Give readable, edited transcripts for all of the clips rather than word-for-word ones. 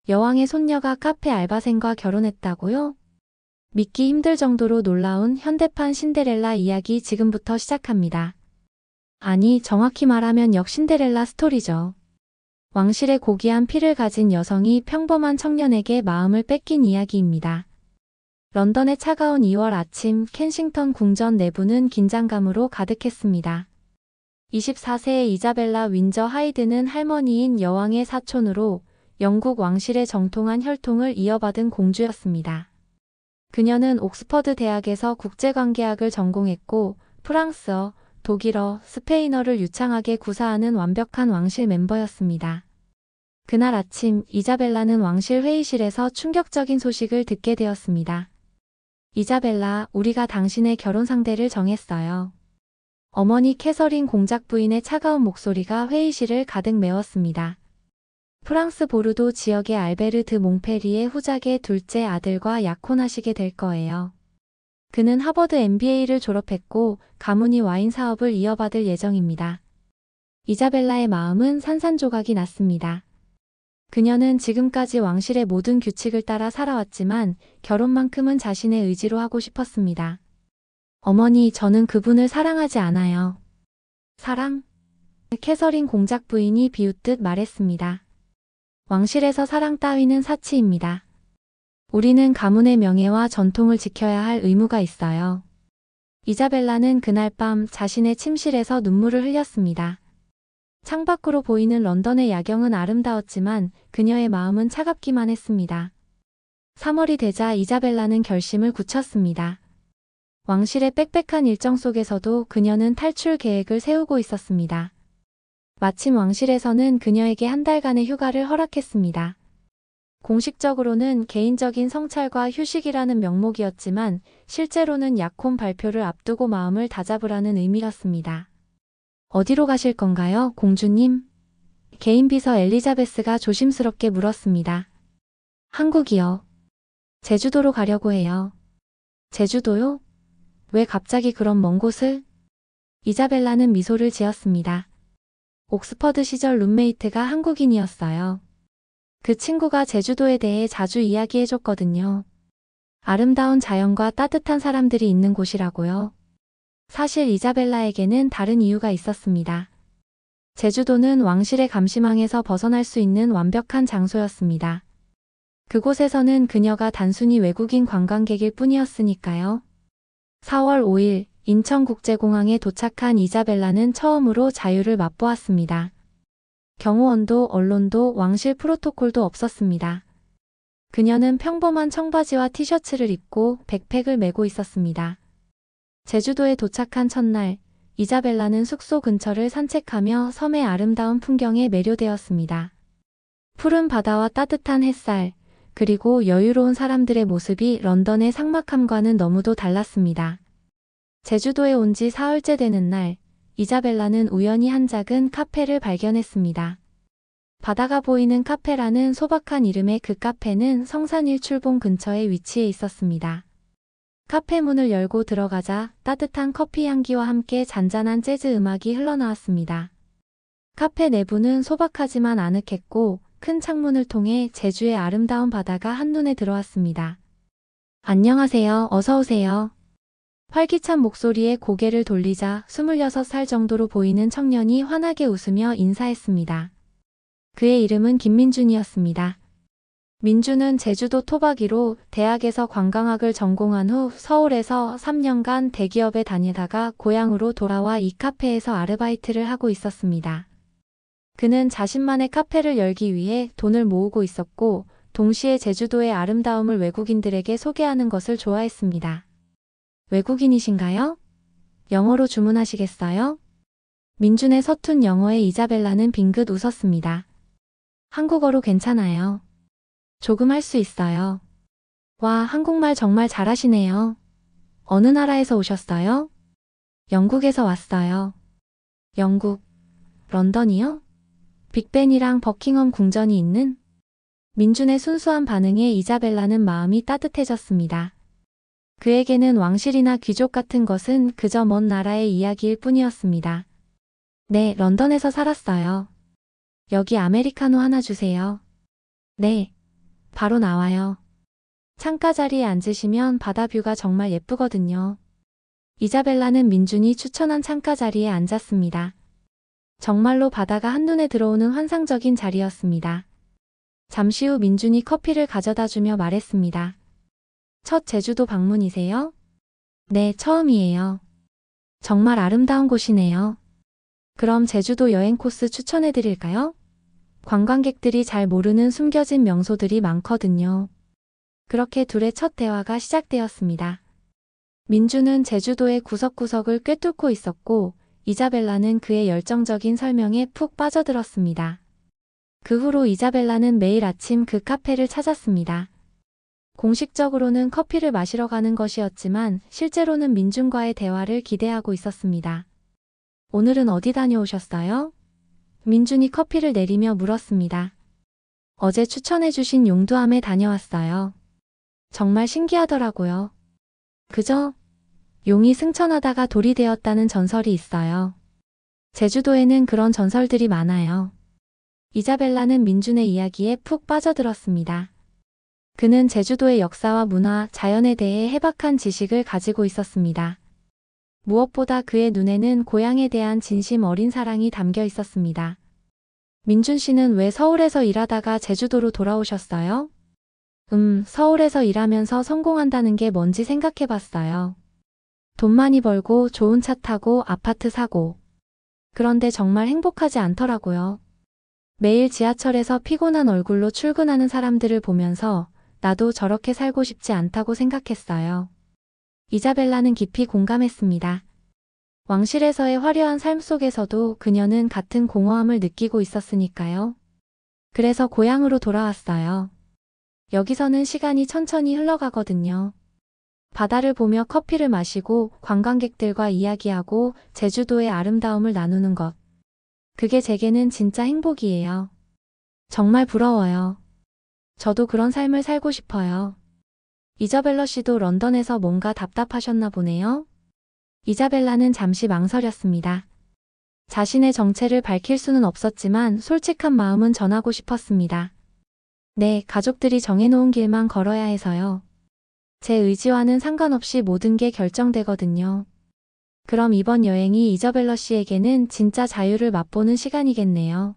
여왕의 손녀가 카페 알바생과 결혼했다고요? 믿기 힘들 정도로 놀라운 현대판 신데렐라 이야기 지금부터 시작합니다. 아니, 정확히 말하면 역신데렐라 스토리죠. 왕실의 고귀한 피를 가진 여성이 평범한 청년에게 마음을 뺏긴 이야기입니다. 런던의 차가운 2월 아침 켄싱턴 궁전 내부는 긴장감으로 가득했습니다. 24세의 이자벨라 윈저 하이드는 할머니인 여왕의 사촌으로 영국 왕실의 정통한 혈통을 이어받은 공주였습니다. 그녀는 옥스퍼드 대학에서 국제관계학을 전공했고 프랑스어, 독일어, 스페인어를 유창하게 구사하는 완벽한 왕실 멤버였습니다. 그날 아침 이자벨라는 왕실 회의실에서 충격적인 소식을 듣게 되었습니다. 이자벨라, 우리가 당신의 결혼 상대를 정했어요. 어머니 캐서린 공작 부인의 차가운 목소리가 회의실을 가득 메웠습니다. 프랑스 보르도 지역의 알베르 드 몽페리의 후작의 둘째 아들과 약혼하시게 될 거예요. 그는 하버드 MBA를 졸업했고 가문이 와인 사업을 이어받을 예정입니다. 이자벨라의 마음은 산산조각이 났습니다. 그녀는 지금까지 왕실의 모든 규칙을 따라 살아왔지만 결혼만큼은 자신의 의지로 하고 싶었습니다. 어머니, 저는 그분을 사랑하지 않아요. 사랑? 캐서린 공작 부인이 비웃듯 말했습니다. 왕실에서 사랑 따위는 사치입니다. 우리는 가문의 명예와 전통을 지켜야 할 의무가 있어요. 이자벨라는 그날 밤 자신의 침실에서 눈물을 흘렸습니다. 창밖으로 보이는 런던의 야경은 아름다웠지만 그녀의 마음은 차갑기만 했습니다. 3월이 되자 이자벨라는 결심을 굳혔습니다. 왕실의 빽빽한 일정 속에서도 그녀는 탈출 계획을 세우고 있었습니다. 마침 왕실에서는 그녀에게 한 달간의 휴가를 허락했습니다. 공식적으로는 개인적인 성찰과 휴식이라는 명목이었지만 실제로는 약혼 발표를 앞두고 마음을 다잡으라는 의미였습니다. 어디로 가실 건가요, 공주님? 개인 비서 엘리자베스가 조심스럽게 물었습니다. 한국이요. 제주도로 가려고 해요. 제주도요? 왜 갑자기 그런 먼 곳을? 이자벨라는 미소를 지었습니다. 옥스퍼드 시절 룸메이트가 한국인이었어요. 그 친구가 제주도에 대해 자주 이야기해줬거든요. 아름다운 자연과 따뜻한 사람들이 있는 곳이라고요. 사실 이자벨라에게는 다른 이유가 있었습니다. 제주도는 왕실의 감시망에서 벗어날 수 있는 완벽한 장소였습니다. 그곳에서는 그녀가 단순히 외국인 관광객일 뿐이었으니까요. 4월 5일 인천국제공항에 도착한 이자벨라는 처음으로 자유를 맛보았습니다. 경호원도 언론도 왕실 프로토콜도 없었습니다. 그녀는 평범한 청바지와 티셔츠를 입고 백팩을 메고 있었습니다. 제주도에 도착한 첫날, 이자벨라는 숙소 근처를 산책하며 섬의 아름다운 풍경에 매료되었습니다. 푸른 바다와 따뜻한 햇살, 그리고 여유로운 사람들의 모습이 런던의 삭막함과는 너무도 달랐습니다. 제주도에 온 지 사흘째 되는 날, 이자벨라는 우연히 한 작은 카페를 발견했습니다. 바다가 보이는 카페라는 소박한 이름의 그 카페는 성산일 출봉 근처에 위치해 있었습니다. 카페 문을 열고 들어가자 따뜻한 커피 향기와 함께 잔잔한 재즈 음악이 흘러나왔습니다. 카페 내부는 소박하지만 아늑했고 큰 창문을 통해 제주의 아름다운 바다가 한눈에 들어왔습니다. 안녕하세요. 어서 오세요. 활기찬 목소리에 고개를 돌리자 26살 정도로 보이는 청년이 환하게 웃으며 인사했습니다. 그의 이름은 김민준이었습니다. 민준은 제주도 토박이로 대학에서 관광학을 전공한 후 서울에서 3년간 대기업에 다니다가 고향으로 돌아와 이 카페에서 아르바이트를 하고 있었습니다. 그는 자신만의 카페를 열기 위해 돈을 모으고 있었고 동시에 제주도의 아름다움을 외국인들에게 소개하는 것을 좋아했습니다. 외국인이신가요? 영어로 주문하시겠어요? 민준의 서툰 영어에 이자벨라는 빙긋 웃었습니다. 한국어로 괜찮아요. 조금 할 수 있어요. 와, 한국말 정말 잘하시네요. 어느 나라에서 오셨어요? 영국에서 왔어요. 영국, 런던이요? 빅벤이랑 버킹엄 궁전이 있는? 민준의 순수한 반응에 이자벨라는 마음이 따뜻해졌습니다. 그에게는 왕실이나 귀족 같은 것은 그저 먼 나라의 이야기일 뿐이었습니다. 네, 런던에서 살았어요. 여기 아메리카노 하나 주세요. 네. 바로 나와요. 창가 자리에 앉으시면 바다 뷰가 정말 예쁘거든요. 이자벨라는 민준이 추천한 창가 자리에 앉았습니다. 정말로 바다가 한눈에 들어오는 환상적인 자리였습니다. 잠시 후 민준이 커피를 가져다 주며 말했습니다. 첫 제주도 방문이세요? 네, 처음이에요. 정말 아름다운 곳이네요. 그럼 제주도 여행 코스 추천해 드릴까요? 관광객들이 잘 모르는 숨겨진 명소들이 많거든요. 그렇게 둘의 첫 대화가 시작되었습니다. 민준은 제주도의 구석구석을 꿰뚫고 있었고 이자벨라는 그의 열정적인 설명에 푹 빠져들었습니다. 그 후로 이자벨라는 매일 아침 그 카페를 찾았습니다. 공식적으로는 커피를 마시러 가는 것이었지만 실제로는 민준과의 대화를 기대하고 있었습니다. 오늘은 어디 다녀오셨어요? 민준이 커피를 내리며 물었습니다. 어제 추천해주신 용두암에 다녀왔어요. 정말 신기하더라고요. 그죠? 용이 승천하다가 돌이 되었다는 전설이 있어요. 제주도에는 그런 전설들이 많아요. 이자벨라는 민준의 이야기에 푹 빠져들었습니다. 그는 제주도의 역사와 문화, 자연에 대해 해박한 지식을 가지고 있었습니다. 무엇보다 그의 눈에는 고향에 대한 진심 어린 사랑이 담겨 있었습니다. 민준 씨는 왜 서울에서 일하다가 제주도로 돌아오셨어요? 서울에서 일하면서 성공한다는 게 뭔지 생각해 봤어요. 돈 많이 벌고 좋은 차 타고 아파트 사고. 그런데 정말 행복하지 않더라고요. 매일 지하철에서 피곤한 얼굴로 출근하는 사람들을 보면서 나도 저렇게 살고 싶지 않다고 생각했어요. 이자벨라는 깊이 공감했습니다. 왕실에서의 화려한 삶 속에서도 그녀는 같은 공허함을 느끼고 있었으니까요. 그래서 고향으로 돌아왔어요. 여기서는 시간이 천천히 흘러가거든요. 바다를 보며 커피를 마시고 관광객들과 이야기하고 제주도의 아름다움을 나누는 것. 그게 제게는 진짜 행복이에요. 정말 부러워요. 저도 그런 삶을 살고 싶어요. 이자벨라 씨도 런던에서 뭔가 답답하셨나 보네요. 이자벨라는 잠시 망설였습니다. 자신의 정체를 밝힐 수는 없었지만 솔직한 마음은 전하고 싶었습니다. 네, 가족들이 정해놓은 길만 걸어야 해서요. 제 의지와는 상관없이 모든 게 결정되거든요. 그럼 이번 여행이 이자벨라 씨에게는 진짜 자유를 맛보는 시간이겠네요.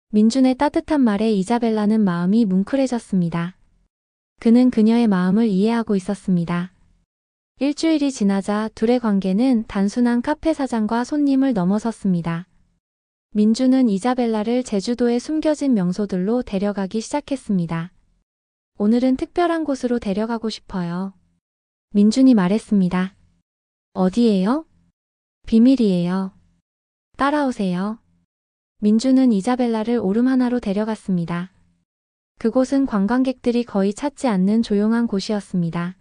민준의 따뜻한 말에 이자벨라는 마음이 뭉클해졌습니다. 그는 그녀의 마음을 이해하고 있었습니다. 일주일이 지나자 둘의 관계는 단순한 카페 사장과 손님을 넘어섰습니다. 민준은 이자벨라를 제주도의 숨겨진 명소들로 데려가기 시작했습니다. 오늘은 특별한 곳으로 데려가고 싶어요. 민준이 말했습니다. 어디예요? 비밀이에요. 따라오세요. 민준은 이자벨라를 오름 하나로 데려갔습니다. 그곳은 관광객들이 거의 찾지 않는 조용한 곳이었습니다.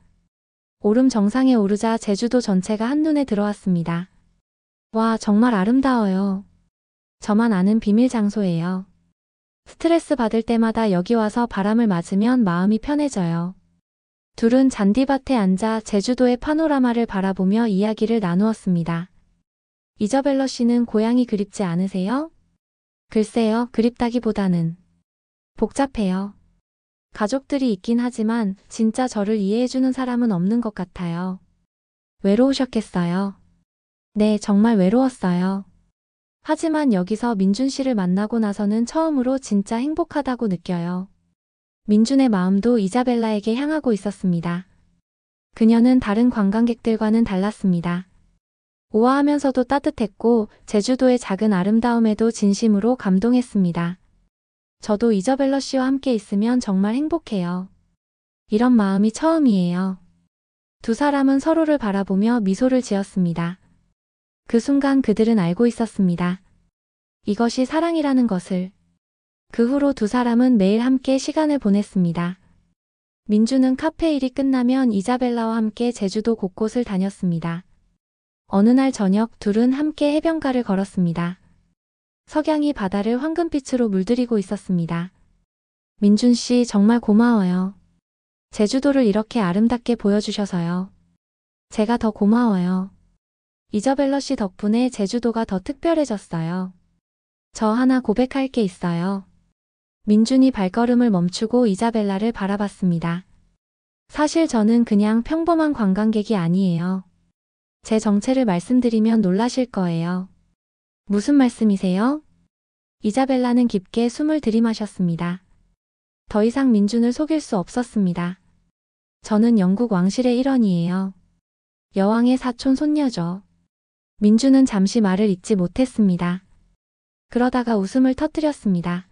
오름 정상에 오르자 제주도 전체가 한눈에 들어왔습니다. 와, 정말 아름다워요. 저만 아는 비밀 장소예요. 스트레스 받을 때마다 여기 와서 바람을 맞으면 마음이 편해져요. 둘은 잔디밭에 앉아 제주도의 파노라마를 바라보며 이야기를 나누었습니다. 이자벨라 씨는 고향이 그립지 않으세요? 글쎄요, 그립다기보다는 복잡해요. 가족들이 있긴 하지만 진짜 저를 이해해주는 사람은 없는 것 같아요. 외로우셨겠어요? 네, 정말 외로웠어요. 하지만 여기서 민준 씨를 만나고 나서는 처음으로 진짜 행복하다고 느껴요. 민준의 마음도 이자벨라에게 향하고 있었습니다. 그녀는 다른 관광객들과는 달랐습니다. 우아하면서도 따뜻했고 제주도의 작은 아름다움에도 진심으로 감동했습니다. 저도 이자벨라 씨와 함께 있으면 정말 행복해요. 이런 마음이 처음이에요. 두 사람은 서로를 바라보며 미소를 지었습니다. 그 순간 그들은 알고 있었습니다. 이것이 사랑이라는 것을. 그 후로 두 사람은 매일 함께 시간을 보냈습니다. 민주는 카페 일이 끝나면 이자벨라와 함께 제주도 곳곳을 다녔습니다. 어느 날 저녁 둘은 함께 해변가를 걸었습니다. 석양이 바다를 황금빛으로 물들이고 있었습니다. 민준 씨 정말 고마워요. 제주도를 이렇게 아름답게 보여주셔서요. 제가 더 고마워요. 이자벨라 씨 덕분에 제주도가 더 특별해졌어요. 저 하나 고백할 게 있어요. 민준이 발걸음을 멈추고 이자벨라를 바라봤습니다. 사실 저는 그냥 평범한 관광객이 아니에요. 제 정체를 말씀드리면 놀라실 거예요. 무슨 말씀이세요? 이자벨라는 깊게 숨을 들이마셨습니다. 더 이상 민준을 속일 수 없었습니다. 저는 영국 왕실의 일원이에요. 여왕의 사촌 손녀죠. 민준은 잠시 말을 잇지 못했습니다. 그러다가 웃음을 터뜨렸습니다.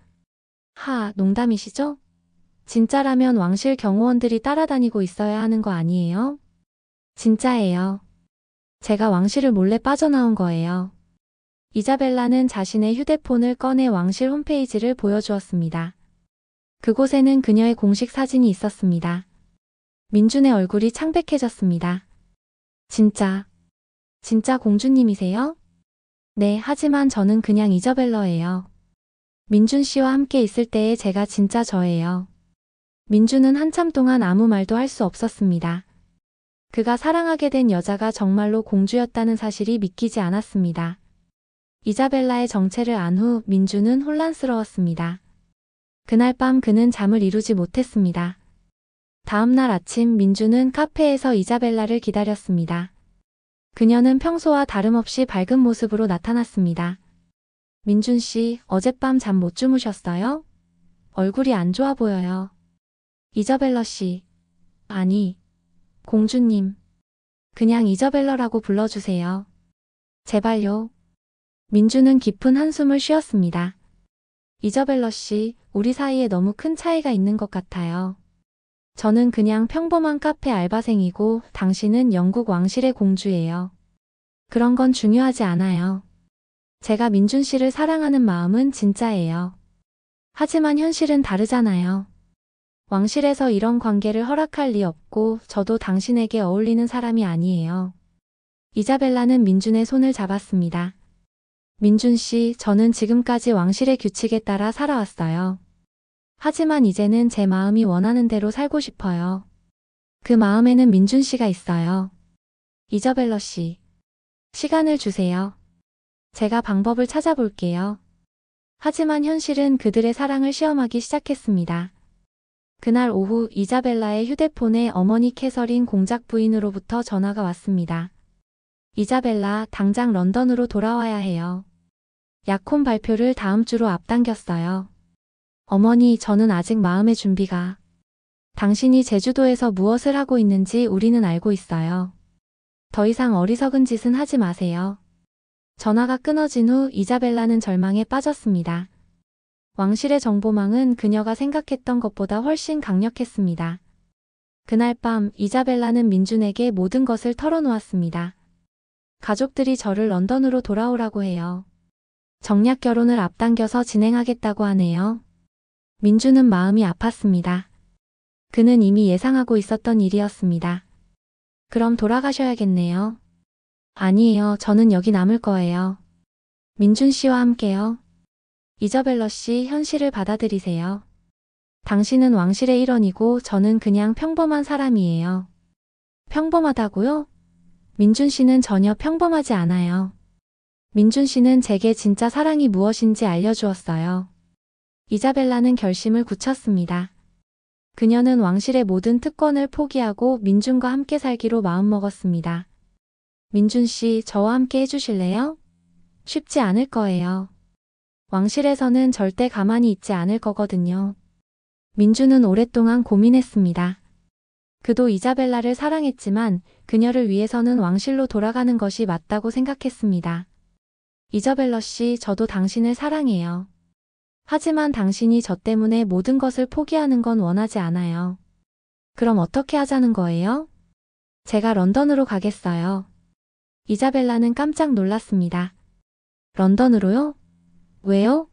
농담이시죠? 진짜라면 왕실 경호원들이 따라다니고 있어야 하는 거 아니에요? 진짜예요. 제가 왕실을 몰래 빠져나온 거예요. 이자벨라는 자신의 휴대폰을 꺼내 왕실 홈페이지를 보여주었습니다. 그곳에는 그녀의 공식 사진이 있었습니다. 민준의 얼굴이 창백해졌습니다. 진짜 공주님이세요? 네, 하지만 저는 그냥 이자벨러예요. 민준 씨와 함께 있을 때의 제가 진짜 저예요. 민준은 한참 동안 아무 말도 할 수 없었습니다. 그가 사랑하게 된 여자가 정말로 공주였다는 사실이 믿기지 않았습니다. 이자벨라의 정체를 안 후 민준은 혼란스러웠습니다. 그날 밤 그는 잠을 이루지 못했습니다. 다음 날 아침 민준은 카페에서 이자벨라를 기다렸습니다. 그녀는 평소와 다름없이 밝은 모습으로 나타났습니다. 민준 씨, 어젯밤 잠 못 주무셨어요? 얼굴이 안 좋아 보여요. 이자벨러 씨. 아니, 공주님. 그냥 이자벨러라고 불러주세요. 제발요. 민준은 깊은 한숨을 쉬었습니다. 이자벨러 씨, 우리 사이에 너무 큰 차이가 있는 것 같아요. 저는 그냥 평범한 카페 알바생이고 당신은 영국 왕실의 공주예요. 그런 건 중요하지 않아요. 제가 민준 씨를 사랑하는 마음은 진짜예요. 하지만 현실은 다르잖아요. 왕실에서 이런 관계를 허락할 리 없고 저도 당신에게 어울리는 사람이 아니에요. 이자벨라는 민준의 손을 잡았습니다. 민준 씨, 저는 지금까지 왕실의 규칙에 따라 살아왔어요. 하지만 이제는 제 마음이 원하는 대로 살고 싶어요. 그 마음에는 민준 씨가 있어요. 이자벨러 씨. 시간을 주세요. 제가 방법을 찾아볼게요. 하지만 현실은 그들의 사랑을 시험하기 시작했습니다. 그날 오후 이자벨라의 휴대폰에 어머니 캐서린 공작 부인으로부터 전화가 왔습니다. 이자벨라, 당장 런던으로 돌아와야 해요. 약혼 발표를 다음 주로 앞당겼어요. 어머니, 저는 아직 마음의 준비가. 당신이 제주도에서 무엇을 하고 있는지 우리는 알고 있어요. 더 이상 어리석은 짓은 하지 마세요. 전화가 끊어진 후 이자벨라는 절망에 빠졌습니다. 왕실의 정보망은 그녀가 생각했던 것보다 훨씬 강력했습니다. 그날 밤 이자벨라는 민준에게 모든 것을 털어놓았습니다. 가족들이 저를 런던으로 돌아오라고 해요. 정략 결혼을 앞당겨서 진행하겠다고 하네요. 민준은 마음이 아팠습니다. 그는 이미 예상하고 있었던 일이었습니다. 그럼 돌아가셔야겠네요. 아니에요. 저는 여기 남을 거예요. 민준 씨와 함께요. 이자벨러 씨, 현실을 받아들이세요. 당신은 왕실의 일원이고 저는 그냥 평범한 사람이에요. 평범하다고요? 민준 씨는 전혀 평범하지 않아요. 민준 씨는 제게 진짜 사랑이 무엇인지 알려주었어요. 이자벨라는 결심을 굳혔습니다. 그녀는 왕실의 모든 특권을 포기하고 민준과 함께 살기로 마음먹었습니다. 민준 씨, 저와 함께 해주실래요? 쉽지 않을 거예요. 왕실에서는 절대 가만히 있지 않을 거거든요. 민준은 오랫동안 고민했습니다. 그도 이자벨라를 사랑했지만 그녀를 위해서는 왕실로 돌아가는 것이 맞다고 생각했습니다. 이자벨러 씨, 저도 당신을 사랑해요. 하지만 당신이 저 때문에 모든 것을 포기하는 건 원하지 않아요. 그럼 어떻게 하자는 거예요? 제가 런던으로 가겠어요. 이자벨라는 깜짝 놀랐습니다. 런던으로요? 왜요?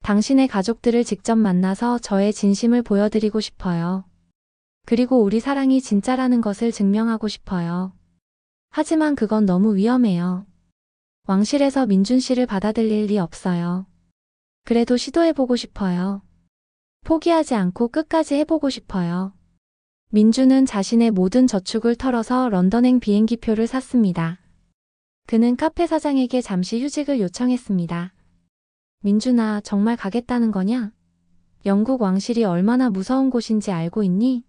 당신의 가족들을 직접 만나서 저의 진심을 보여드리고 싶어요. 그리고 우리 사랑이 진짜라는 것을 증명하고 싶어요. 하지만 그건 너무 위험해요. 왕실에서 민준 씨를 받아들일 리 없어요. 그래도 시도해보고 싶어요. 포기하지 않고 끝까지 해보고 싶어요. 민준은 자신의 모든 저축을 털어서 런던행 비행기표를 샀습니다. 그는 카페 사장에게 잠시 휴직을 요청했습니다. 민준아, 정말 가겠다는 거냐? 영국 왕실이 얼마나 무서운 곳인지 알고 있니?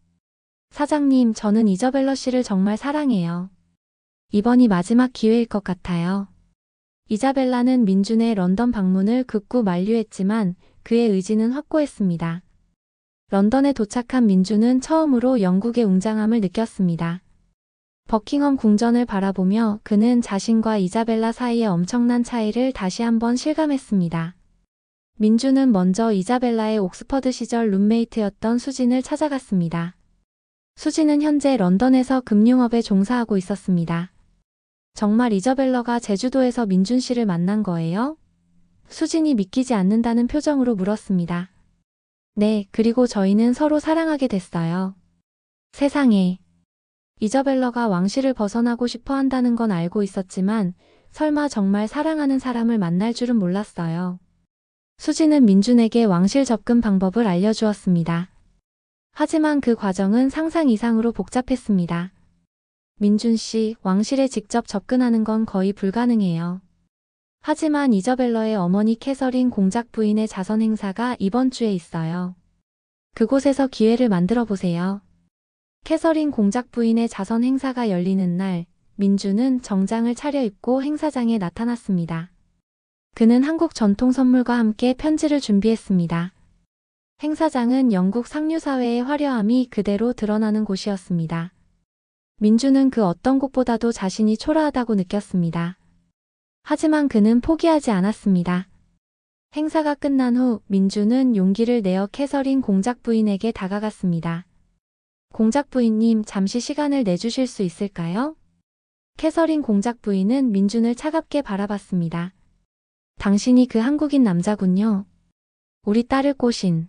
사장님, 저는 이저벨러 씨를 정말 사랑해요. 이번이 마지막 기회일 것 같아요. 이자벨라는 민준의 런던 방문을 극구 만류했지만 그의 의지는 확고했습니다. 런던에 도착한 민준은 처음으로 영국의 웅장함을 느꼈습니다. 버킹엄 궁전을 바라보며 그는 자신과 이자벨라 사이의 엄청난 차이를 다시 한번 실감했습니다. 민준은 먼저 이자벨라의 옥스퍼드 시절 룸메이트였던 수진을 찾아갔습니다. 수진은 현재 런던에서 금융업에 종사하고 있었습니다. 정말 이자벨라가 제주도에서 민준 씨를 만난 거예요? 수진이 믿기지 않는다는 표정으로 물었습니다. 네, 그리고 저희는 서로 사랑하게 됐어요. 세상에. 이자벨라가 왕실을 벗어나고 싶어 한다는 건 알고 있었지만 설마 정말 사랑하는 사람을 만날 줄은 몰랐어요. 수진은 민준에게 왕실 접근 방법을 알려주었습니다. 하지만 그 과정은 상상 이상으로 복잡했습니다. 민준 씨, 왕실에 직접 접근하는 건 거의 불가능해요. 하지만 이자벨라의 어머니 캐서린 공작 부인의 자선 행사가 이번 주에 있어요. 그곳에서 기회를 만들어 보세요. 캐서린 공작 부인의 자선 행사가 열리는 날, 민준은 정장을 차려입고 행사장에 나타났습니다. 그는 한국 전통 선물과 함께 편지를 준비했습니다. 행사장은 영국 상류사회의 화려함이 그대로 드러나는 곳이었습니다. 민준은 그 어떤 곳보다도 자신이 초라하다고 느꼈습니다. 하지만 그는 포기하지 않았습니다. 행사가 끝난 후 민준은 용기를 내어 캐서린 공작 부인에게 다가갔습니다. 공작 부인님, 잠시 시간을 내주실 수 있을까요? 캐서린 공작 부인은 민준을 차갑게 바라봤습니다. 당신이 그 한국인 남자군요. 우리 딸을 꼬신.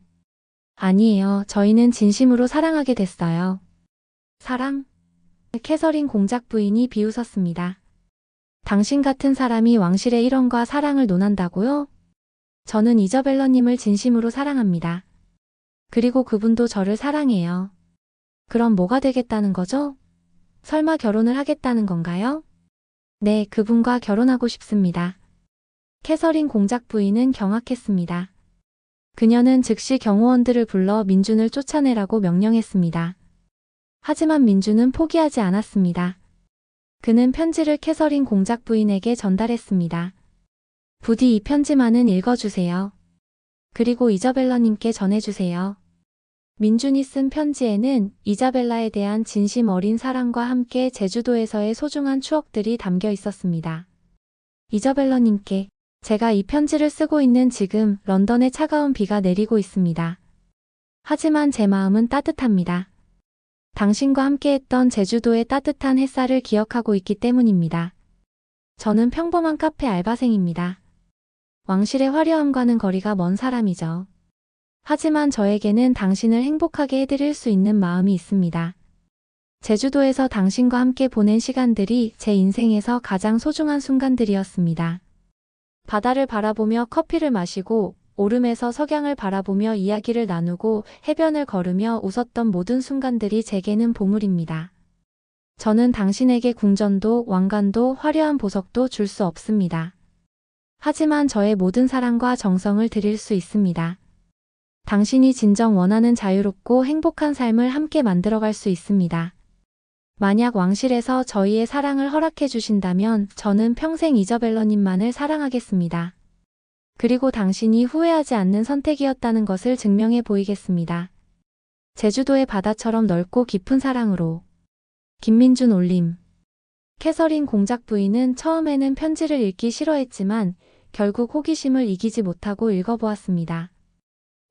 아니에요. 저희는 진심으로 사랑하게 됐어요. 사랑? 캐서린 공작 부인이 비웃었습니다. 당신 같은 사람이 왕실의 일원과 사랑을 논한다고요? 저는 이자벨라님을 진심으로 사랑합니다. 그리고 그분도 저를 사랑해요. 그럼 뭐가 되겠다는 거죠? 설마 결혼을 하겠다는 건가요? 네, 그분과 결혼하고 싶습니다. 캐서린 공작 부인은 경악했습니다. 그녀는 즉시 경호원들을 불러 민준을 쫓아내라고 명령했습니다. 하지만 민준은 포기하지 않았습니다. 그는 편지를 캐서린 공작 부인에게 전달했습니다. 부디 이 편지만은 읽어주세요. 그리고 이자벨라님께 전해주세요. 민준이 쓴 편지에는 이자벨라에 대한 진심 어린 사랑과 함께 제주도에서의 소중한 추억들이 담겨 있었습니다. 이자벨라님께, 제가 이 편지를 쓰고 있는 지금 런던에 차가운 비가 내리고 있습니다. 하지만 제 마음은 따뜻합니다. 당신과 함께했던 제주도의 따뜻한 햇살을 기억하고 있기 때문입니다. 저는 평범한 카페 알바생입니다. 왕실의 화려함과는 거리가 먼 사람이죠. 하지만 저에게는 당신을 행복하게 해드릴 수 있는 마음이 있습니다. 제주도에서 당신과 함께 보낸 시간들이 제 인생에서 가장 소중한 순간들이었습니다. 바다를 바라보며 커피를 마시고 오름에서 석양을 바라보며 이야기를 나누고 해변을 걸으며 웃었던 모든 순간들이 제게는 보물입니다. 저는 당신에게 궁전도 왕관도 화려한 보석도 줄 수 없습니다. 하지만 저의 모든 사랑과 정성을 드릴 수 있습니다. 당신이 진정 원하는 자유롭고 행복한 삶을 함께 만들어갈 수 있습니다. 만약 왕실에서 저희의 사랑을 허락해 주신다면 저는 평생 이자벨라님만을 사랑하겠습니다. 그리고 당신이 후회하지 않는 선택이었다는 것을 증명해 보이겠습니다. 제주도의 바다처럼 넓고 깊은 사랑으로. 김민준 올림. 캐서린 공작 부인은 처음에는 편지를 읽기 싫어했지만 결국 호기심을 이기지 못하고 읽어보았습니다.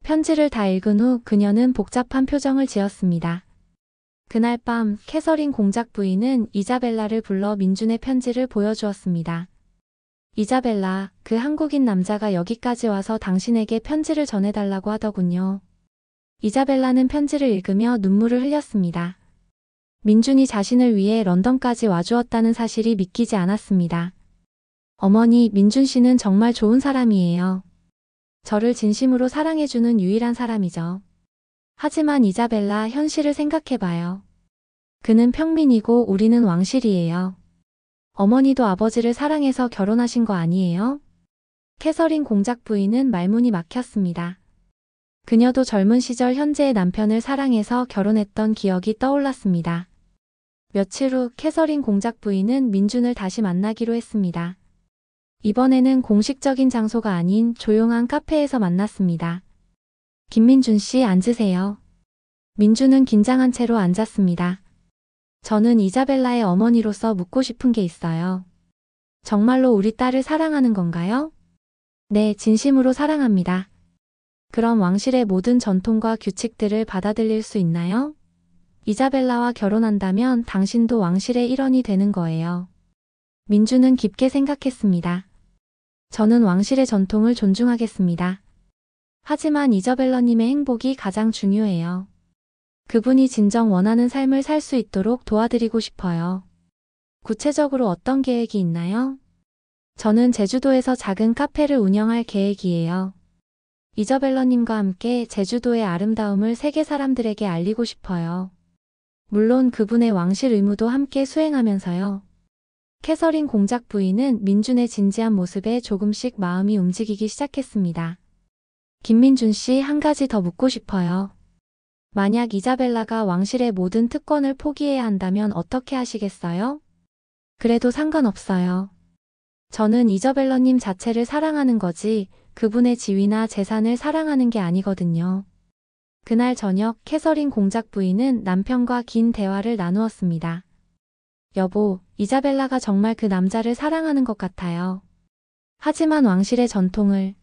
편지를 다 읽은 후 그녀는 복잡한 표정을 지었습니다. 그날 밤 캐서린 공작 부인은 이자벨라를 불러 민준의 편지를 보여주었습니다. 이자벨라, 그 한국인 남자가 여기까지 와서 당신에게 편지를 전해달라고 하더군요. 이자벨라는 편지를 읽으며 눈물을 흘렸습니다. 민준이 자신을 위해 런던까지 와주었다는 사실이 믿기지 않았습니다. 어머니, 민준 씨는 정말 좋은 사람이에요. 저를 진심으로 사랑해주는 유일한 사람이죠. 하지만 이자벨라, 현실을 생각해봐요. 그는 평민이고 우리는 왕실이에요. 어머니도 아버지를 사랑해서 결혼하신 거 아니에요? 캐서린 공작 부인은 말문이 막혔습니다. 그녀도 젊은 시절 현재의 남편을 사랑해서 결혼했던 기억이 떠올랐습니다. 며칠 후 캐서린 공작 부인은 민준을 다시 만나기로 했습니다. 이번에는 공식적인 장소가 아닌 조용한 카페에서 만났습니다. 김민준 씨 앉으세요. 민준은 긴장한 채로 앉았습니다. 저는 이자벨라의 어머니로서 묻고 싶은 게 있어요. 정말로 우리 딸을 사랑하는 건가요? 네, 진심으로 사랑합니다. 그럼 왕실의 모든 전통과 규칙들을 받아들일 수 있나요? 이자벨라와 결혼한다면 당신도 왕실의 일원이 되는 거예요. 민주는 깊게 생각했습니다. 저는 왕실의 전통을 존중하겠습니다. 하지만 이자벨라님의 행복이 가장 중요해요. 그분이 진정 원하는 삶을 살 수 있도록 도와드리고 싶어요. 구체적으로 어떤 계획이 있나요? 저는 제주도에서 작은 카페를 운영할 계획이에요. 이자벨라님과 함께 제주도의 아름다움을 세계 사람들에게 알리고 싶어요. 물론 그분의 왕실 의무도 함께 수행하면서요. 캐서린 공작 부인은 민준의 진지한 모습에 조금씩 마음이 움직이기 시작했습니다. 김민준 씨, 한 가지 더 묻고 싶어요. 만약 이자벨라가 왕실의 모든 특권을 포기해야 한다면 어떻게 하시겠어요? 그래도 상관없어요. 저는 이자벨라님 자체를 사랑하는 거지 그분의 지위나 재산을 사랑하는 게 아니거든요. 그날 저녁 캐서린 공작 부인은 남편과 긴 대화를 나누었습니다. 여보, 이자벨라가 정말 그 남자를 사랑하는 것 같아요. 하지만 왕실의 전통을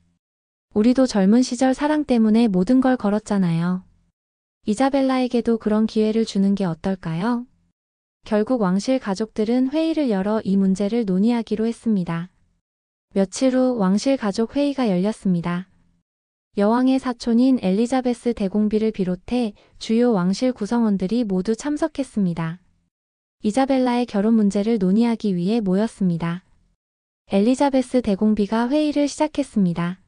우리도 젊은 시절 사랑 때문에 모든 걸 걸었잖아요. 이자벨라에게도 그런 기회를 주는 게 어떨까요? 결국 왕실 가족들은 회의를 열어 이 문제를 논의하기로 했습니다. 며칠 후 왕실 가족 회의가 열렸습니다. 여왕의 사촌인 엘리자베스 대공비를 비롯해 주요 왕실 구성원들이 모두 참석했습니다. 이자벨라의 결혼 문제를 논의하기 위해 모였습니다. 엘리자베스 대공비가 회의를 시작했습니다.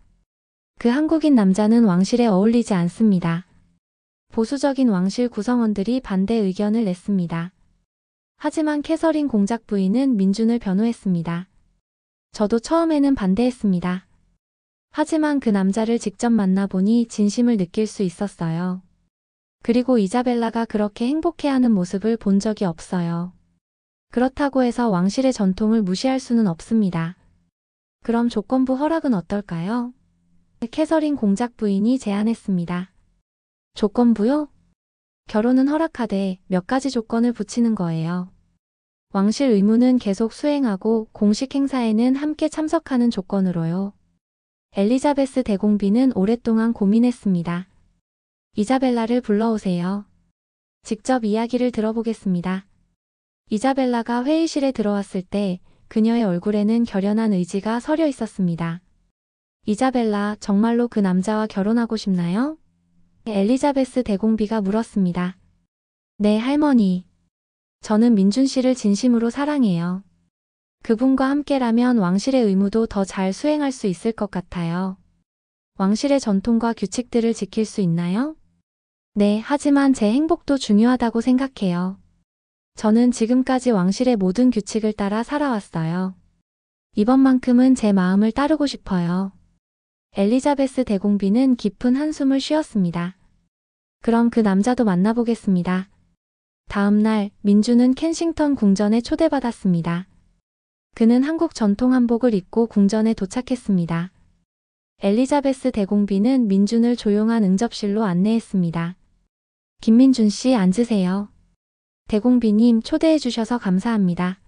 그 한국인 남자는 왕실에 어울리지 않습니다. 보수적인 왕실 구성원들이 반대 의견을 냈습니다. 하지만 캐서린 공작 부인은 민준을 변호했습니다. 저도 처음에는 반대했습니다. 하지만 그 남자를 직접 만나보니 진심을 느낄 수 있었어요. 그리고 이자벨라가 그렇게 행복해하는 모습을 본 적이 없어요. 그렇다고 해서 왕실의 전통을 무시할 수는 없습니다. 그럼 조건부 허락은 어떨까요? 캐서린 공작 부인이 제안했습니다. 조건부요? 결혼은 허락하되 몇 가지 조건을 붙이는 거예요. 왕실 의무는 계속 수행하고 공식 행사에는 함께 참석하는 조건으로요. 엘리자베스 대공비는 오랫동안 고민했습니다. 이자벨라를 불러오세요. 직접 이야기를 들어보겠습니다. 이자벨라가 회의실에 들어왔을 때 그녀의 얼굴에는 결연한 의지가 서려 있었습니다. 이자벨라, 정말로 그 남자와 결혼하고 싶나요? 엘리자베스 대공비가 물었습니다. 네, 할머니. 저는 민준 씨를 진심으로 사랑해요. 그분과 함께라면 왕실의 의무도 더 잘 수행할 수 있을 것 같아요. 왕실의 전통과 규칙들을 지킬 수 있나요? 네, 하지만 제 행복도 중요하다고 생각해요. 저는 지금까지 왕실의 모든 규칙을 따라 살아왔어요. 이번만큼은 제 마음을 따르고 싶어요. 엘리자베스 대공비는 깊은 한숨을 쉬었습니다. 그럼 그 남자도 만나보겠습니다. 다음 날 민주는 켄싱턴 궁전에 초대받았습니다. 그는 한국 전통 한복을 입고 궁전에 도착했습니다. 엘리자베스 대공비는 민준을 조용한 응접실로 안내했습니다. 김민준 씨, 앉으세요. 대공비님, 초대해 주셔서 감사합니다.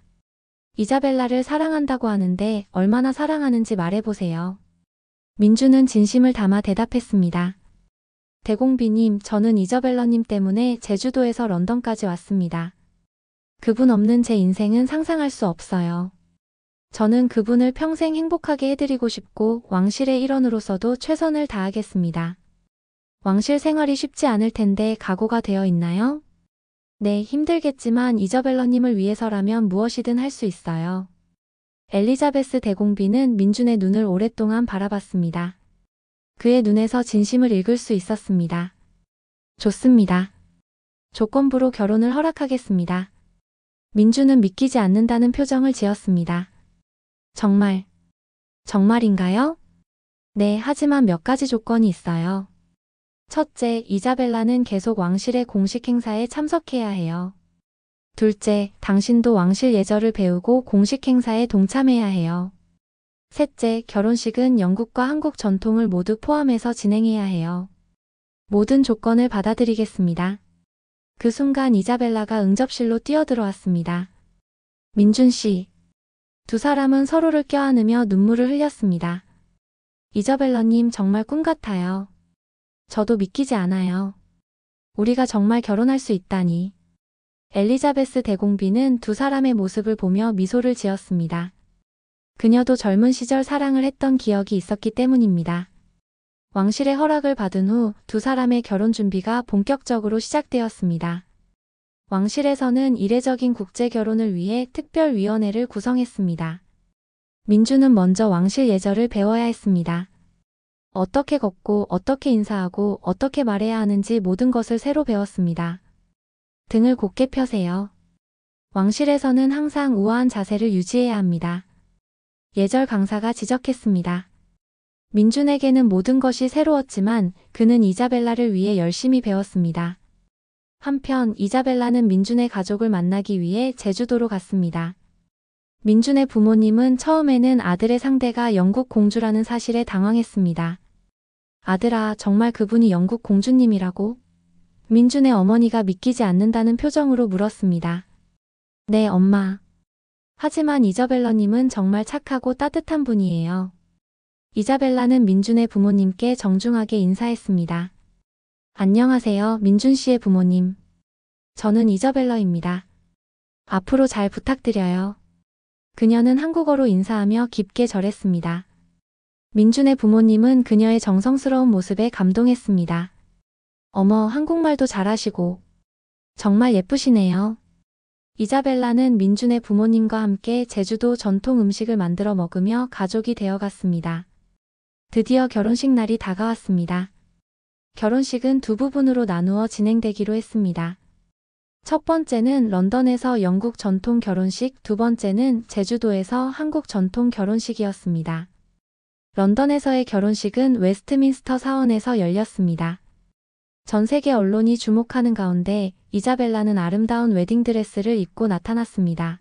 이자벨라를 사랑한다고 하는데 얼마나 사랑하는지 말해보세요. 민준은 진심을 담아 대답했습니다. 대공비님, 저는 이자벨라님 때문에 제주도에서 런던까지 왔습니다. 그분 없는 제 인생은 상상할 수 없어요. 저는 그분을 평생 행복하게 해드리고 싶고 왕실의 일원으로서도 최선을 다하겠습니다. 왕실 생활이 쉽지 않을 텐데 각오가 되어 있나요? 네, 힘들겠지만 이자벨라님을 위해서라면 무엇이든 할 수 있어요. 엘리자베스 대공비는 민준의 눈을 오랫동안 바라봤습니다. 그의 눈에서 진심을 읽을 수 있었습니다. 좋습니다. 조건부로 결혼을 허락하겠습니다. 민준은 믿기지 않는다는 표정을 지었습니다. 정말인가요? 네, 하지만 몇 가지 조건이 있어요. 첫째, 이자벨라는 계속 왕실의 공식 행사에 참석해야 해요. 둘째, 당신도 왕실 예절을 배우고 공식 행사에 동참해야 해요. 셋째, 결혼식은 영국과 한국 전통을 모두 포함해서 진행해야 해요. 모든 조건을 받아들이겠습니다. 그 순간 이자벨라가 응접실로 뛰어들어왔습니다. 민준 씨. 두 사람은 서로를 껴안으며 눈물을 흘렸습니다. 이자벨라님 정말 꿈 같아요. 저도 믿기지 않아요. 우리가 정말 결혼할 수 있다니. 엘리자베스 대공비는 두 사람의 모습을 보며 미소를 지었습니다. 그녀도 젊은 시절 사랑을 했던 기억이 있었기 때문입니다. 왕실의 허락을 받은 후 두 사람의 결혼 준비가 본격적으로 시작되었습니다. 왕실에서는 이례적인 국제 결혼을 위해 특별위원회를 구성했습니다. 민주는 먼저 왕실 예절을 배워야 했습니다. 어떻게 걷고 어떻게 인사하고 어떻게 말해야 하는지 모든 것을 새로 배웠습니다. 등을 곧게 펴세요. 왕실에서는 항상 우아한 자세를 유지해야 합니다. 예절 강사가 지적했습니다. 민준에게는 모든 것이 새로웠지만 그는 이자벨라를 위해 열심히 배웠습니다. 한편 이자벨라는 민준의 가족을 만나기 위해 제주도로 갔습니다. 민준의 부모님은 처음에는 아들의 상대가 영국 공주라는 사실에 당황했습니다. 아들아, 정말 그분이 영국 공주님이라고? 민준의 어머니가 믿기지 않는다는 표정으로 물었습니다. 네, 엄마. 하지만 이자벨라님은 정말 착하고 따뜻한 분이에요. 이자벨라는 민준의 부모님께 정중하게 인사했습니다. 안녕하세요, 민준 씨의 부모님. 저는 이자벨라입니다. 앞으로 잘 부탁드려요. 그녀는 한국어로 인사하며 깊게 절했습니다. 민준의 부모님은 그녀의 정성스러운 모습에 감동했습니다. 어머, 한국말도 잘하시고 정말 예쁘시네요. 이자벨라는 민준의 부모님과 함께 제주도 전통 음식을 만들어 먹으며 가족이 되어갔습니다. 드디어 결혼식 날이 다가왔습니다. 결혼식은 두 부분으로 나누어 진행되기로 했습니다. 첫 번째는 런던에서 영국 전통 결혼식, 두 번째는 제주도에서 한국 전통 결혼식이었습니다. 런던에서의 결혼식은 웨스트민스터 사원에서 열렸습니다. 전 세계 언론이 주목하는 가운데 이자벨라는 아름다운 웨딩드레스를 입고 나타났습니다.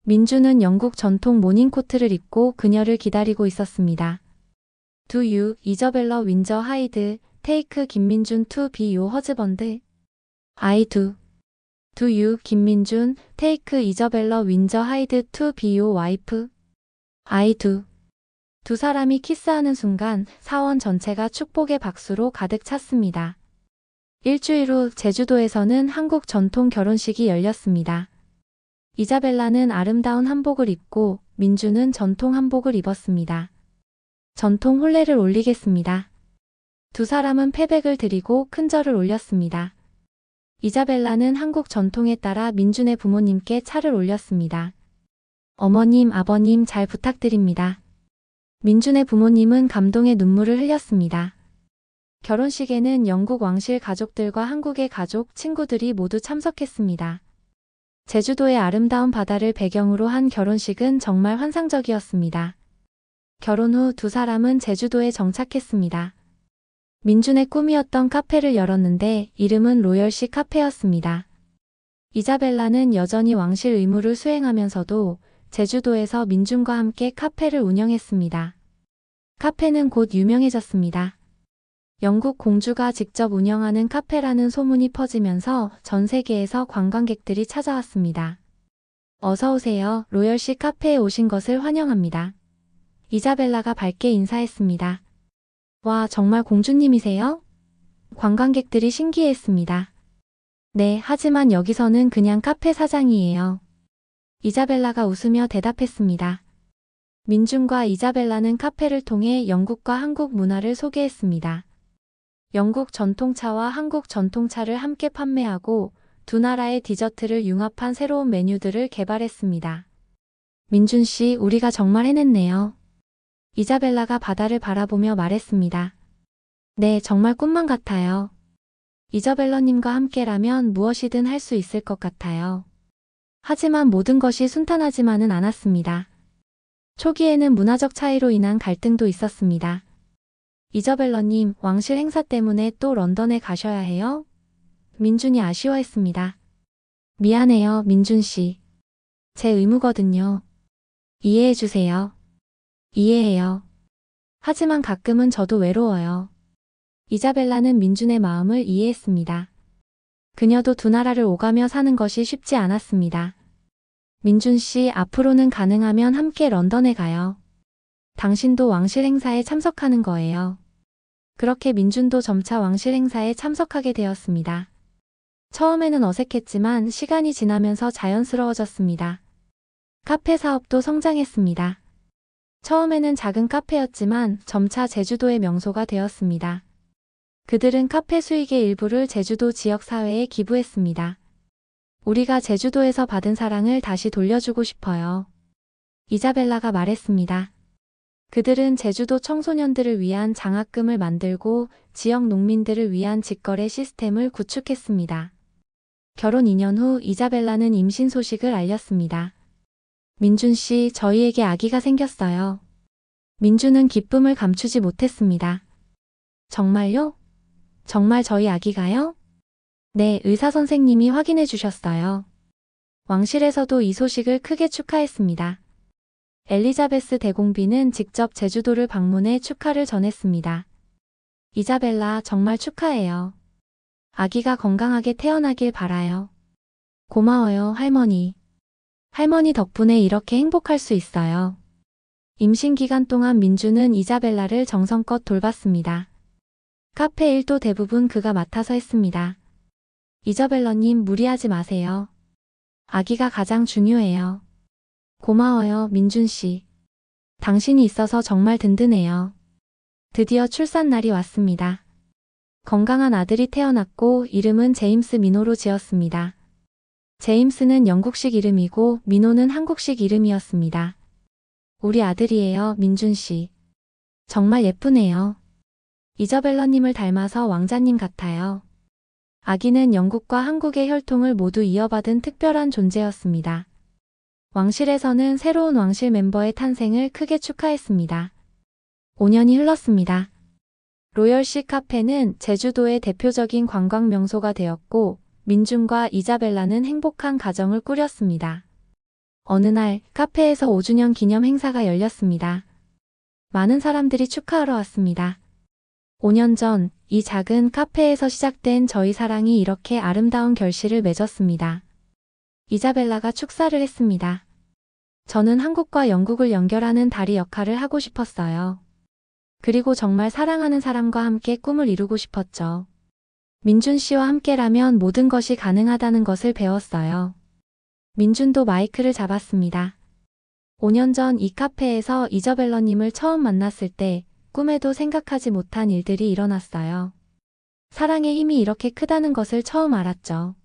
민주는 영국 전통 모닝코트를 입고 그녀를 기다리고 있었습니다. Do you, 이자벨라 윈저 하이드, take 김민준 to be your husband? I do. Do you, 김민준, take 이자벨라 윈저 하이드 to be your wife? I do. 두 사람이 키스하는 순간 사원 전체가 축복의 박수로 가득 찼습니다. 일주일 후 제주도에서는 한국 전통 결혼식이 열렸습니다. 이자벨라는 아름다운 한복을 입고 민주는 전통 한복을 입었습니다. 전통 혼례를 올리겠습니다. 두 사람은 패백을 드리고 큰 절을 올렸습니다. 이자벨라는 한국 전통에 따라 민준의 부모님께 차를 올렸습니다. 어머님, 아버님 잘 부탁드립니다. 민준의 부모님은 감동의 눈물을 흘렸습니다. 결혼식에는 영국 왕실 가족들과 한국의 가족, 친구들이 모두 참석했습니다. 제주도의 아름다운 바다를 배경으로 한 결혼식은 정말 환상적이었습니다. 결혼 후 두 사람은 제주도에 정착했습니다. 민준의 꿈이었던 카페를 열었는데 이름은 로열시 카페였습니다. 이자벨라는 여전히 왕실 의무를 수행하면서도 제주도에서 민준과 함께 카페를 운영했습니다. 카페는 곧 유명해졌습니다. 영국 공주가 직접 운영하는 카페라는 소문이 퍼지면서 전 세계에서 관광객들이 찾아왔습니다. 어서 오세요. 로열시 카페에 오신 것을 환영합니다. 이자벨라가 밝게 인사했습니다. 와, 정말 공주님이세요? 관광객들이 신기해했습니다. 네, 하지만 여기서는 그냥 카페 사장이에요. 이자벨라가 웃으며 대답했습니다. 민준과 이자벨라는 카페를 통해 영국과 한국 문화를 소개했습니다. 영국 전통차와 한국 전통차를 함께 판매하고 두 나라의 디저트를 융합한 새로운 메뉴들을 개발했습니다. 민준 씨, 우리가 정말 해냈네요. 이자벨라가 바다를 바라보며 말했습니다. 네, 정말 꿈만 같아요. 이자벨라님과 함께라면 무엇이든 할 수 있을 것 같아요. 하지만 모든 것이 순탄하지만은 않았습니다. 초기에는 문화적 차이로 인한 갈등도 있었습니다. 이저벨러님, 왕실 행사 때문에 또 런던에 가셔야 해요? 민준이 아쉬워했습니다. 미안해요, 민준 씨. 제 의무거든요. 이해해주세요. 이해해요. 하지만 가끔은 저도 외로워요. 이자벨라는 민준의 마음을 이해했습니다. 그녀도 두 나라를 오가며 사는 것이 쉽지 않았습니다. 민준 씨, 앞으로는 가능하면 함께 런던에 가요. 당신도 왕실 행사에 참석하는 거예요. 그렇게 민준도 점차 왕실 행사에 참석하게 되었습니다. 처음에는 어색했지만 시간이 지나면서 자연스러워졌습니다. 카페 사업도 성장했습니다. 처음에는 작은 카페였지만 점차 제주도의 명소가 되었습니다. 그들은 카페 수익의 일부를 제주도 지역 사회에 기부했습니다. 우리가 제주도에서 받은 사랑을 다시 돌려주고 싶어요. 이자벨라가 말했습니다. 그들은 제주도 청소년들을 위한 장학금을 만들고 지역 농민들을 위한 직거래 시스템을 구축했습니다. 결혼 2년 후 이자벨라는 임신 소식을 알렸습니다. 민준 씨, 저희에게 아기가 생겼어요. 민준은 기쁨을 감추지 못했습니다. 정말요? 정말 저희 아기가요? 네, 의사 선생님이 확인해 주셨어요. 왕실에서도 이 소식을 크게 축하했습니다. 엘리자베스 대공비는 직접 제주도를 방문해 축하를 전했습니다. 이자벨라, 정말 축하해요. 아기가 건강하게 태어나길 바라요. 고마워요, 할머니. 할머니 덕분에 이렇게 행복할 수 있어요. 임신 기간 동안 민주는 이자벨라를 정성껏 돌봤습니다. 카페 일도 대부분 그가 맡아서 했습니다. 이자벨러님, 무리하지 마세요. 아기가 가장 중요해요. 고마워요, 민준 씨. 당신이 있어서 정말 든든해요. 드디어 출산 날이 왔습니다. 건강한 아들이 태어났고 이름은 제임스 민호로 지었습니다. 제임스는 영국식 이름이고 민호는 한국식 이름이었습니다. 우리 아들이에요, 민준 씨. 정말 예쁘네요. 이저벨러님을 닮아서 왕자님 같아요. 아기는 영국과 한국의 혈통을 모두 이어받은 특별한 존재였습니다. 왕실에서는 새로운 왕실 멤버의 탄생을 크게 축하했습니다. 5년이 흘렀습니다. 로열시 카페는 제주도의 대표적인 관광 명소가 되었고 민준과 이자벨라는 행복한 가정을 꾸렸습니다. 어느 날 카페에서 5주년 기념 행사가 열렸습니다. 많은 사람들이 축하하러 왔습니다. 5년 전 이 작은 카페에서 시작된 저희 사랑이 이렇게 아름다운 결실을 맺었습니다. 이자벨라가 축사를 했습니다. 저는 한국과 영국을 연결하는 다리 역할을 하고 싶었어요. 그리고 정말 사랑하는 사람과 함께 꿈을 이루고 싶었죠. 민준 씨와 함께라면 모든 것이 가능하다는 것을 배웠어요. 민준도 마이크를 잡았습니다. 5년 전 이 카페에서 이저벨러님을 처음 만났을 때 꿈에도 생각하지 못한 일들이 일어났어요. 사랑의 힘이 이렇게 크다는 것을 처음 알았죠.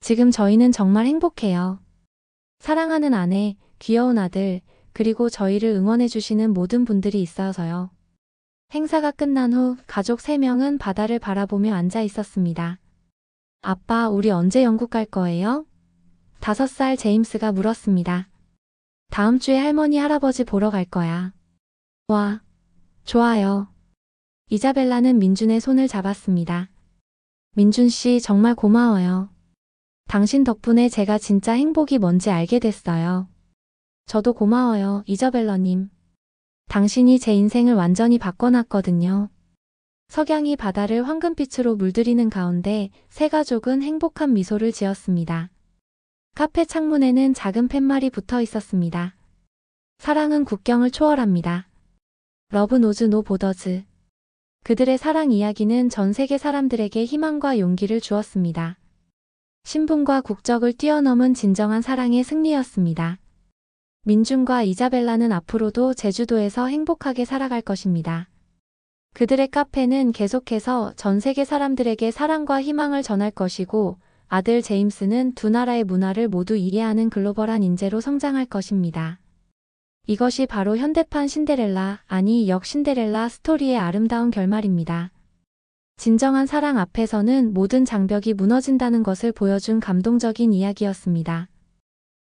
지금 저희는 정말 행복해요. 사랑하는 아내, 귀여운 아들, 그리고 저희를 응원해주시는 모든 분들이 있어서요. 행사가 끝난 후 가족 3명은 바다를 바라보며 앉아 있었습니다. 아빠, 우리 언제 영국 갈 거예요? 5살 제임스가 물었습니다. 다음 주에 할머니, 할아버지 보러 갈 거야. 와, 좋아요. 이자벨라는 민준의 손을 잡았습니다. 민준 씨, 정말 고마워요. 당신 덕분에 제가 진짜 행복이 뭔지 알게 됐어요. 저도 고마워요, 이저벨러님. 당신이 제 인생을 완전히 바꿔놨거든요. 석양이 바다를 황금빛으로 물들이는 가운데 세 가족은 행복한 미소를 지었습니다. 카페 창문에는 작은 팻말이 붙어 있었습니다. 사랑은 국경을 초월합니다. 러브 노즈 노 보더즈. 그들의 사랑 이야기는 전 세계 사람들에게 희망과 용기를 주었습니다. 신분과 국적을 뛰어넘은 진정한 사랑의 승리였습니다. 민준과 이자벨라는 앞으로도 제주도에서 행복하게 살아갈 것입니다. 그들의 카페는 계속해서 전 세계 사람들에게 사랑과 희망을 전할 것이고 아들 제임스는 두 나라의 문화를 모두 이해하는 글로벌한 인재로 성장할 것입니다. 이것이 바로 현대판 신데렐라, 아니 역신데렐라 스토리의 아름다운 결말입니다. 진정한 사랑 앞에서는 모든 장벽이 무너진다는 것을 보여준 감동적인 이야기였습니다.